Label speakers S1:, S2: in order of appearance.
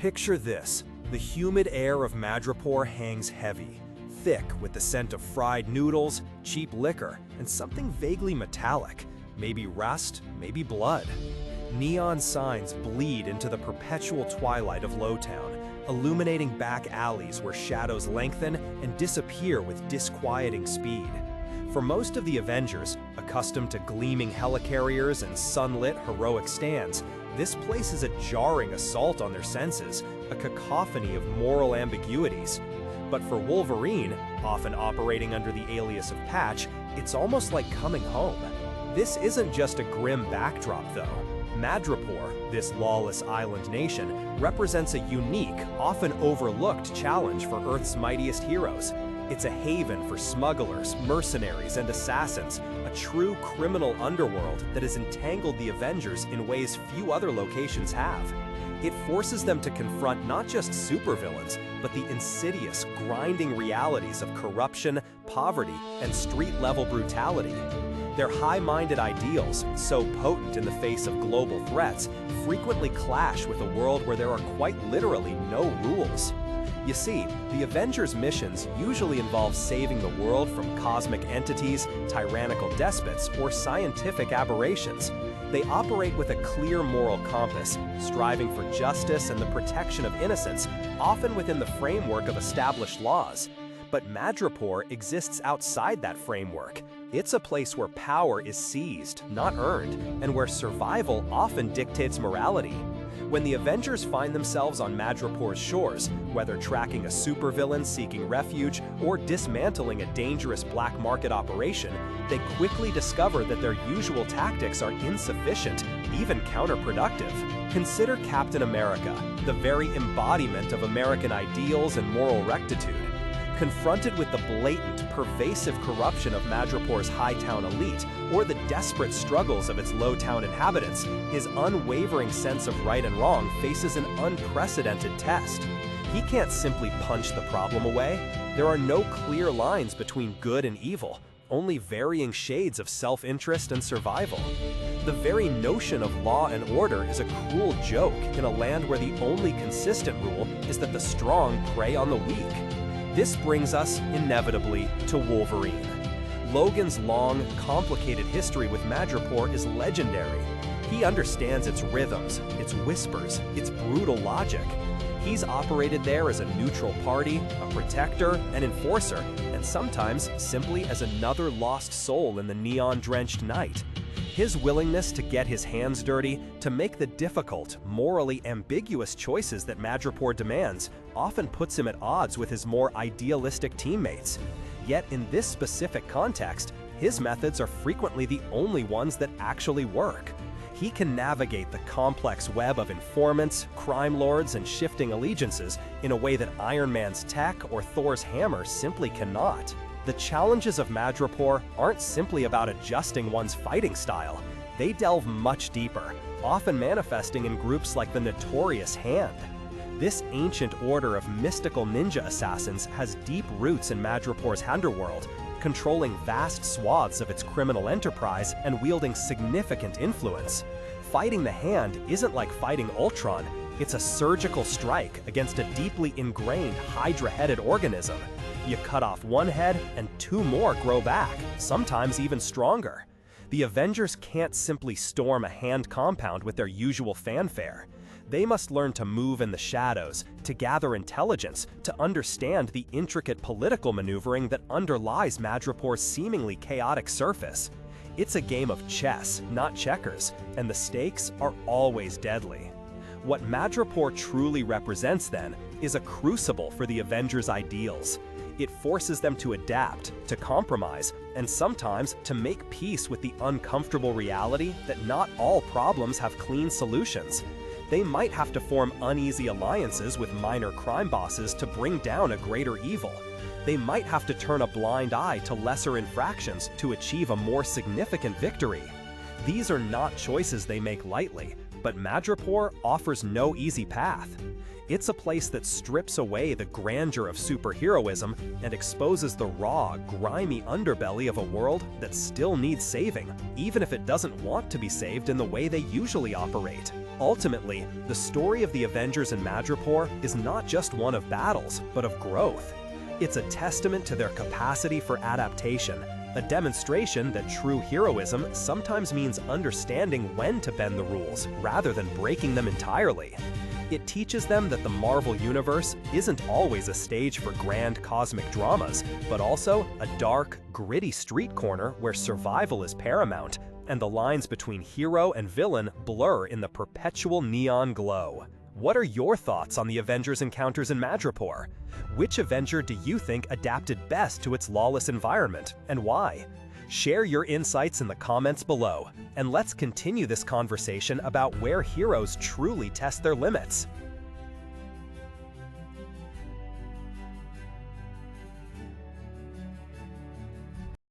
S1: Picture this. The humid air of Madripoor hangs heavy, thick with the scent of fried noodles, cheap liquor, and something vaguely metallic, maybe rust, maybe blood. Neon signs bleed into the perpetual twilight of Lowtown, illuminating back alleys where shadows lengthen and disappear with disquieting speed. For most of the Avengers, accustomed to gleaming helicarriers and sunlit, heroic stands, this place is a jarring assault on their senses, a cacophony of moral ambiguities. But for Wolverine, often operating under the alias of Patch, it's almost like coming home. This isn't just a grim backdrop, though. Madripoor, this lawless island nation, represents a unique, often overlooked challenge for Earth's mightiest heroes. It's a haven for smugglers, mercenaries, and assassins, a true criminal underworld that has entangled the Avengers in ways few other locations have. It forces them to confront not just supervillains, but the insidious, grinding realities of corruption, poverty, and street-level brutality. Their high-minded ideals, so potent in the face of global threats, frequently clash with a world where there are quite literally no rules. You see, the Avengers' missions usually involve saving the world from cosmic entities, tyrannical despots, or scientific aberrations. They operate with a clear moral compass, striving for justice and the protection of innocence, often within the framework of established laws. But Madripoor exists outside that framework. It's a place where power is seized, not earned, and where survival often dictates morality. When the Avengers find themselves on Madripoor's shores, whether tracking a supervillain seeking refuge or dismantling a dangerous black market operation, they quickly discover that their usual tactics are insufficient, even counterproductive. Consider Captain America, the very embodiment of American ideals and moral rectitude. Confronted with the blatant, pervasive corruption of Madripoor's Hightown elite, or the desperate struggles of its Lowtown inhabitants, his unwavering sense of right and wrong faces an unprecedented test. He can't simply punch the problem away. There are no clear lines between good and evil, only varying shades of self-interest and survival. The very notion of law and order is a cruel joke in a land where the only consistent rule is that the strong prey on the weak. This brings us, inevitably, to Wolverine. Logan's long, complicated history with Madripoor is legendary. He understands its rhythms, its whispers, its brutal logic. He's operated there as a neutral party, a protector, an enforcer, and sometimes simply as another lost soul in the neon-drenched night. His willingness to get his hands dirty, to make the difficult, morally ambiguous choices that Madripoor demands, often puts him at odds with his more idealistic teammates. Yet in this specific context, his methods are frequently the only ones that actually work. He can navigate the complex web of informants, crime lords, and shifting allegiances in a way that Iron Man's tech or Thor's hammer simply cannot. The challenges of Madripoor aren't simply about adjusting one's fighting style. They delve much deeper, often manifesting in groups like the Notorious Hand. This ancient order of mystical ninja assassins has deep roots in Madripoor's underworld, controlling vast swaths of its criminal enterprise and wielding significant influence. Fighting the Hand isn't like fighting Ultron. It's a surgical strike against a deeply ingrained Hydra-headed organism. You cut off one head and two more grow back, sometimes even stronger. The Avengers can't simply storm a Hand compound with their usual fanfare. They must learn to move in the shadows, to gather intelligence, to understand the intricate political maneuvering that underlies Madripoor's seemingly chaotic surface. It's a game of chess, not checkers, and the stakes are always deadly. What Madripoor truly represents, then, is a crucible for the Avengers' ideals. It forces them to adapt, to compromise, and sometimes to make peace with the uncomfortable reality that not all problems have clean solutions. They might have to form uneasy alliances with minor crime bosses to bring down a greater evil. They might have to turn a blind eye to lesser infractions to achieve a more significant victory. These are not choices they make lightly, but Madripoor offers no easy path. It's a place that strips away the grandeur of superheroism and exposes the raw, grimy underbelly of a world that still needs saving, even if it doesn't want to be saved in the way they usually operate. Ultimately, the story of the Avengers in Madripoor is not just one of battles, but of growth. It's a testament to their capacity for adaptation, a demonstration that true heroism sometimes means understanding when to bend the rules rather than breaking them entirely. It teaches them that the Marvel Universe isn't always a stage for grand cosmic dramas, but also a dark, gritty street corner where survival is paramount, and the lines between hero and villain blur in the perpetual neon glow. What are your thoughts on the Avengers' encounters in Madripoor? Which Avenger do you think adapted best to its lawless environment, and why? Share your insights in the comments below, and let's continue this conversation about where heroes truly test their limits.